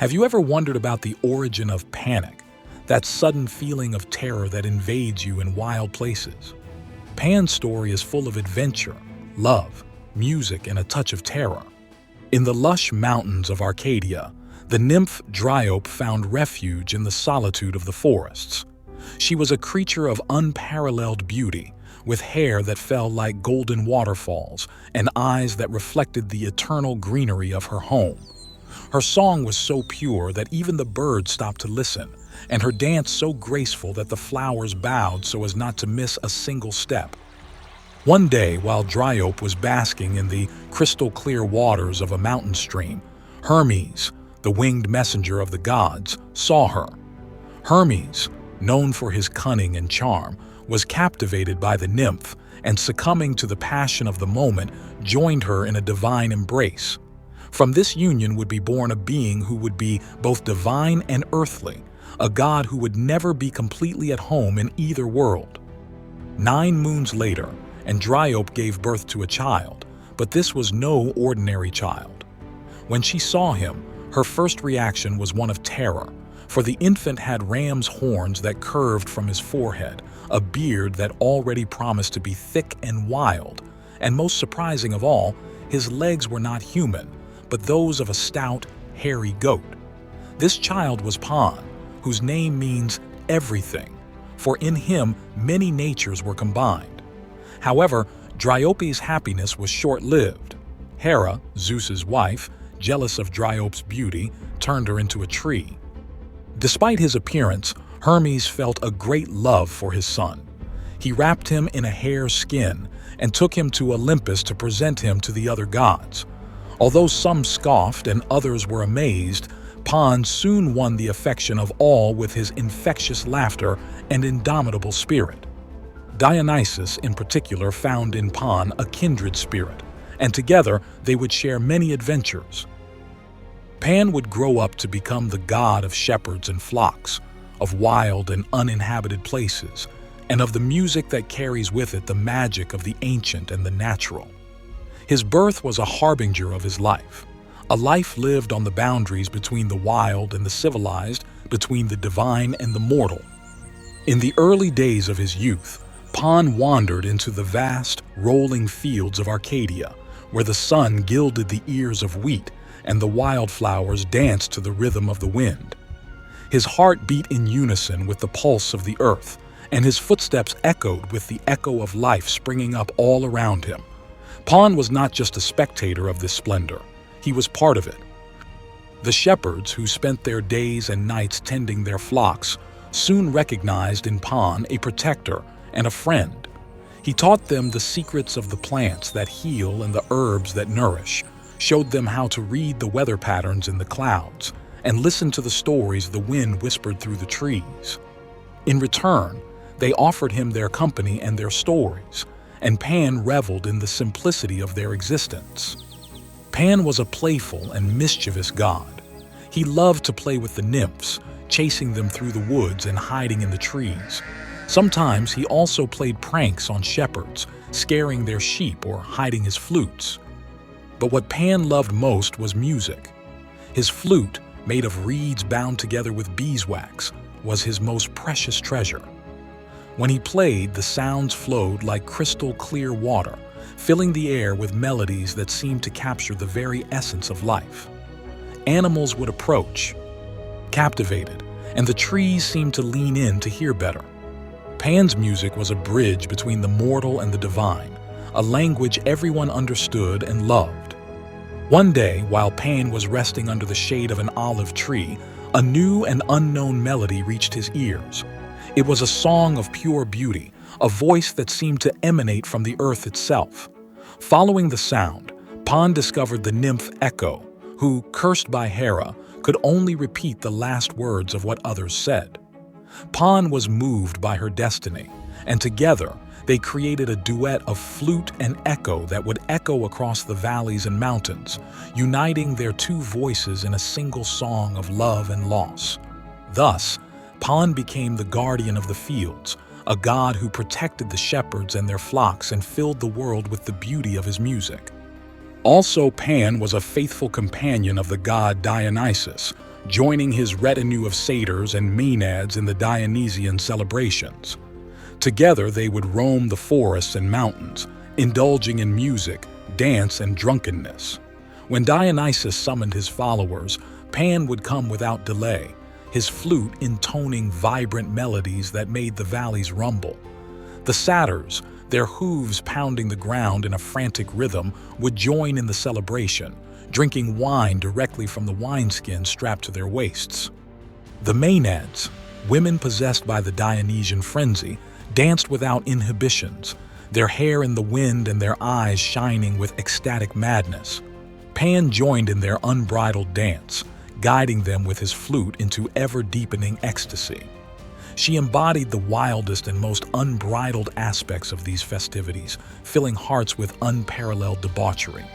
Have you ever wondered about the origin of panic, that sudden feeling of terror that invades you in wild places? Pan's story is full of adventure, love, music, and a touch of terror. In the lush mountains of Arcadia, the nymph Dryope found refuge in the solitude of the forests. She was a creature of unparalleled beauty, with hair that fell like golden waterfalls and eyes that reflected the eternal greenery of her home. Her song was so pure that even the birds stopped to listen, and her dance so graceful that the flowers bowed so as not to miss a single step. One day, while Dryope was basking in the crystal-clear waters of a mountain stream, Hermes, the winged messenger of the gods, saw her. Hermes, known for his cunning and charm, was captivated by the nymph and, succumbing to the passion of the moment, joined her in a divine embrace. From this union would be born a being who would be both divine and earthly, a god who would never be completely at home in either world. 9 moons later, and Dryope gave birth to a child, but this was no ordinary child. When she saw him, her first reaction was one of terror, for the infant had ram's horns that curved from his forehead, a beard that already promised to be thick and wild, and most surprising of all, his legs were not human, but those of a stout, hairy goat. This child was Pan, whose name means everything, for in him many natures were combined. However, Dryope's happiness was short-lived. Hera, Zeus's wife, jealous of Dryope's beauty, turned her into a tree. Despite his appearance, Hermes felt a great love for his son. He wrapped him in a hare's skin and took him to Olympus to present him to the other gods. Although some scoffed and others were amazed, Pan soon won the affection of all with his infectious laughter and indomitable spirit. Dionysus, in particular, found in Pan a kindred spirit, and together they would share many adventures. Pan would grow up to become the god of shepherds and flocks, of wild and uninhabited places, and of the music that carries with it the magic of the ancient and the natural. His birth was a harbinger of his life, a life lived on the boundaries between the wild and the civilized, between the divine and the mortal. In the early days of his youth, Pan wandered into the vast, rolling fields of Arcadia, where the sun gilded the ears of wheat and the wildflowers danced to the rhythm of the wind. His heart beat in unison with the pulse of the earth, and his footsteps echoed with the echo of life springing up all around him. Pan was not just a spectator of this splendor, he was part of it. The shepherds, who spent their days and nights tending their flocks, soon recognized in Pan a protector and a friend. He taught them the secrets of the plants that heal and the herbs that nourish, showed them how to read the weather patterns in the clouds, and listen to the stories the wind whispered through the trees. In return, they offered him their company and their stories, and Pan reveled in the simplicity of their existence. Pan was a playful and mischievous god. He loved to play with the nymphs, chasing them through the woods and hiding in the trees. Sometimes he also played pranks on shepherds, scaring their sheep or hiding his flutes. But what Pan loved most was music. His flute, made of reeds bound together with beeswax, was his most precious treasure. When he played, the sounds flowed like crystal-clear water, filling the air with melodies that seemed to capture the very essence of life. Animals would approach, captivated, and the trees seemed to lean in to hear better. Pan's music was a bridge between the mortal and the divine, a language everyone understood and loved. One day, while Pan was resting under the shade of an olive tree, a new and unknown melody reached his ears. It was a song of pure beauty, a voice that seemed to emanate from the earth itself. Following the sound, Pan discovered the nymph Echo, who, cursed by Hera, could only repeat the last words of what others said. Pan was moved by her destiny, and together they created a duet of flute and echo that would echo across the valleys and mountains, uniting their two voices in a single song of love and loss. Thus, Pan became the guardian of the fields, a god who protected the shepherds and their flocks and filled the world with the beauty of his music. Also, Pan was a faithful companion of the god Dionysus, joining his retinue of satyrs and maenads in the Dionysian celebrations. Together they would roam the forests and mountains, indulging in music, dance, and drunkenness. When Dionysus summoned his followers, Pan would come without delay, his flute intoning vibrant melodies that made the valleys rumble. The satyrs, their hooves pounding the ground in a frantic rhythm, would join in the celebration, drinking wine directly from the wineskin strapped to their waists. The maenads, women possessed by the Dionysian frenzy, danced without inhibitions, their hair in the wind and their eyes shining with ecstatic madness. Pan joined in their unbridled dance, guiding them with his flute into ever-deepening ecstasy. She embodied the wildest and most unbridled aspects of these festivities, filling hearts with unparalleled debauchery.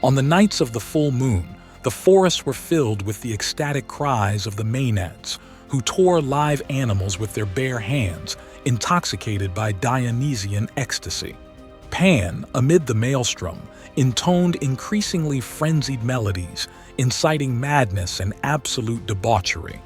On the nights of the full moon, the forests were filled with the ecstatic cries of the maenads, who tore live animals with their bare hands, intoxicated by Dionysian ecstasy. Pan, amid the maelstrom, intoned increasingly frenzied melodies, inciting madness and absolute debauchery.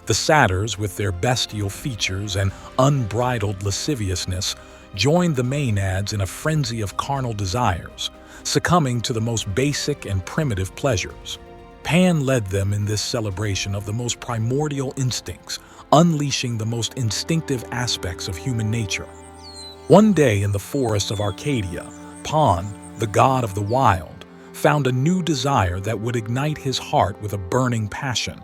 The satyrs, with their bestial features and unbridled lasciviousness, joined the maenads in a frenzy of carnal desires, succumbing to the most basic and primitive pleasures. Pan led them in this celebration of the most primordial instincts, unleashing the most instinctive aspects of human nature. One day in the forests of Arcadia, Pan, the god of the wild, found a new desire that would ignite his heart with a burning passion.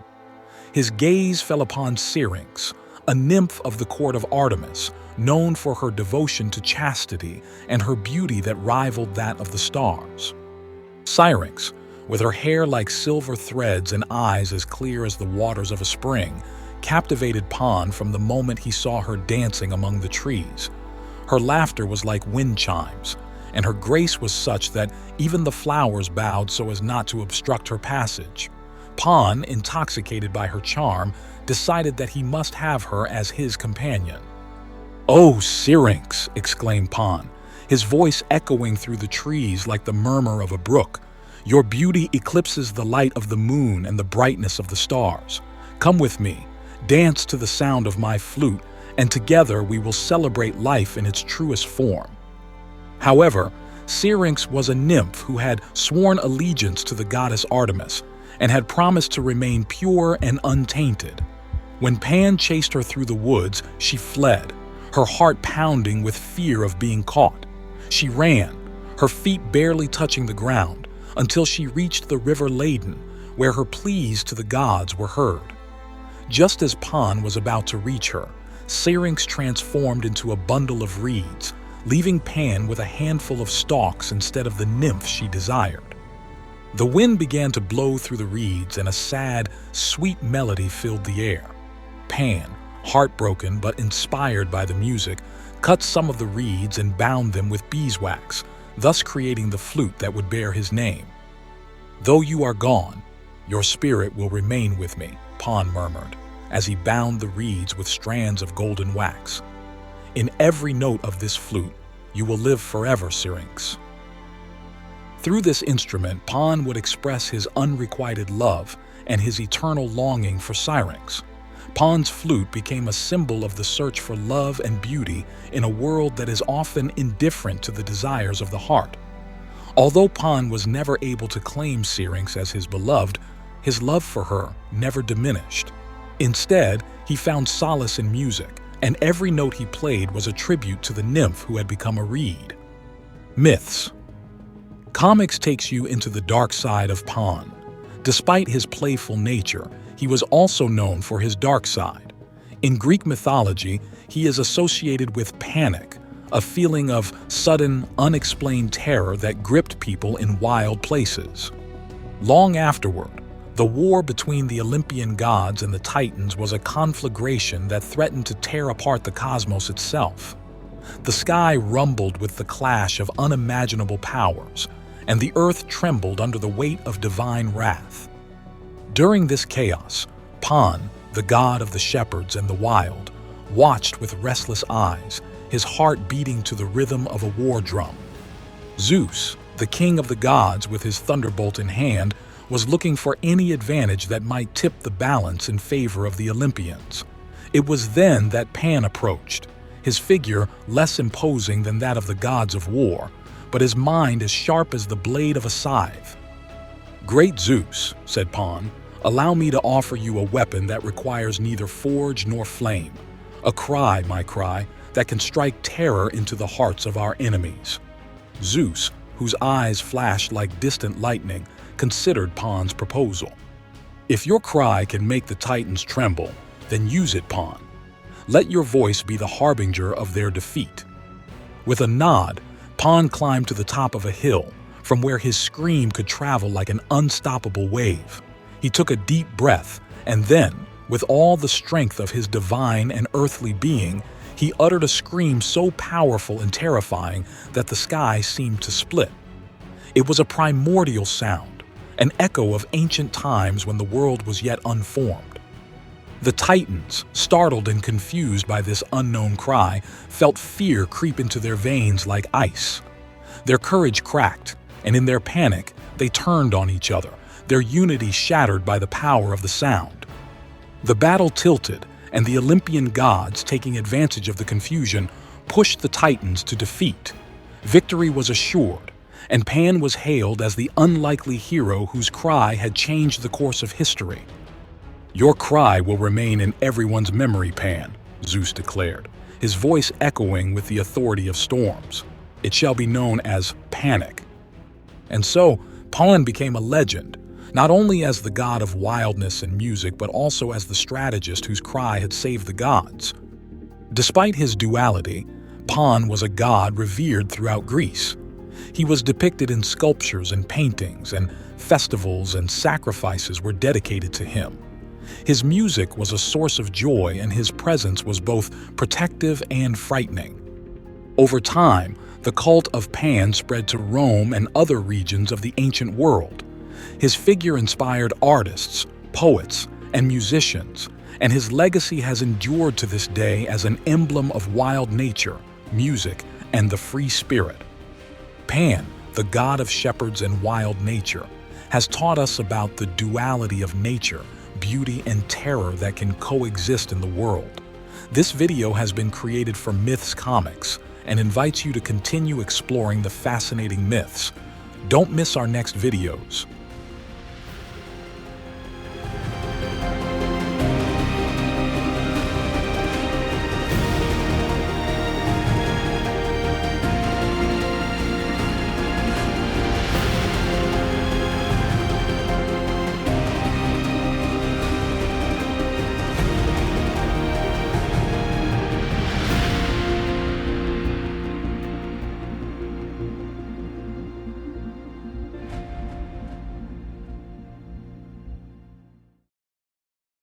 His gaze fell upon Syrinx, a nymph of the court of Artemis, known for her devotion to chastity and her beauty that rivaled that of the stars. Syrinx, with her hair like silver threads and eyes as clear as the waters of a spring, captivated Pan from the moment he saw her dancing among the trees. Her laughter was like wind chimes, and her grace was such that even the flowers bowed so as not to obstruct her passage. Pan, intoxicated by her charm, decided that he must have her as his companion. "Oh, Syrinx!" exclaimed Pan, his voice echoing through the trees like the murmur of a brook. "Your beauty eclipses the light of the moon and the brightness of the stars. Come with me, dance to the sound of my flute, and together we will celebrate life in its truest form." However, Syrinx was a nymph who had sworn allegiance to the goddess Artemis and had promised to remain pure and untainted. When Pan chased her through the woods, she fled, her heart pounding with fear of being caught. She ran, her feet barely touching the ground, until she reached the river Ladon, where her pleas to the gods were heard. Just as Pan was about to reach her, Syrinx transformed into a bundle of reeds, leaving Pan with a handful of stalks instead of the nymph she desired. The wind began to blow through the reeds and a sad, sweet melody filled the air. Pan, heartbroken but inspired by the music, cut some of the reeds and bound them with beeswax, thus creating the flute that would bear his name. "Though you are gone, your spirit will remain with me," Pan murmured, as he bound the reeds with strands of golden wax. "In every note of this flute, you will live forever, Syrinx." Through this instrument, Pan would express his unrequited love and his eternal longing for Syrinx. Pan's flute became a symbol of the search for love and beauty in a world that is often indifferent to the desires of the heart. Although Pan was never able to claim Syrinx as his beloved, his love for her never diminished. Instead, he found solace in music, and every note he played was a tribute to the nymph who had become a reed. Myths. Comics takes you into the dark side of Pan. Despite his playful nature, he was also known for his dark side. In Greek mythology, he is associated with panic, a feeling of sudden, unexplained terror that gripped people in wild places. Long afterward, the war between the Olympian gods and the Titans was a conflagration that threatened to tear apart the cosmos itself. The sky rumbled with the clash of unimaginable powers, and the earth trembled under the weight of divine wrath. During this chaos, Pan, the god of the shepherds and the wild, watched with restless eyes, his heart beating to the rhythm of a war drum. Zeus, the king of the gods with his thunderbolt in hand, was looking for any advantage that might tip the balance in favor of the Olympians. It was then that Pan approached, his figure less imposing than that of the gods of war, but his mind as sharp as the blade of a scythe. "Great Zeus," said Pan, "allow me to offer you a weapon that requires neither forge nor flame, a cry, my cry, that can strike terror into the hearts of our enemies." Zeus, whose eyes flashed like distant lightning, considered Pan's proposal. "If your cry can make the Titans tremble, then use it, Pan. Let your voice be the harbinger of their defeat." With a nod, Pan climbed to the top of a hill, from where his scream could travel like an unstoppable wave. He took a deep breath, and then, with all the strength of his divine and earthly being, he uttered a scream so powerful and terrifying that the sky seemed to split. It was a primordial sound, an echo of ancient times when the world was yet unformed. The Titans, startled and confused by this unknown cry, felt fear creep into their veins like ice. Their courage cracked, and in their panic, they turned on each other, their unity shattered by the power of the sound. The battle tilted, and the Olympian gods, taking advantage of the confusion, pushed the Titans to defeat. Victory was assured, and Pan was hailed as the unlikely hero whose cry had changed the course of history. "Your cry will remain in everyone's memory, Pan," Zeus declared, his voice echoing with the authority of storms. "It shall be known as Panic." And so, Pan became a legend, not only as the god of wildness and music, but also as the strategist whose cry had saved the gods. Despite his duality, Pan was a god revered throughout Greece. He was depicted in sculptures and paintings, and festivals and sacrifices were dedicated to him. His music was a source of joy, and his presence was both protective and frightening. Over time, the cult of Pan spread to Rome and other regions of the ancient world. His figure inspired artists, poets, and musicians, and his legacy has endured to this day as an emblem of wild nature, music, and the free spirit. Pan, the god of shepherds and wild nature, has taught us about the duality of nature, beauty, and terror that can coexist in the world. This video has been created for Myths Comics and invites you to continue exploring the fascinating myths. Don't miss our next videos.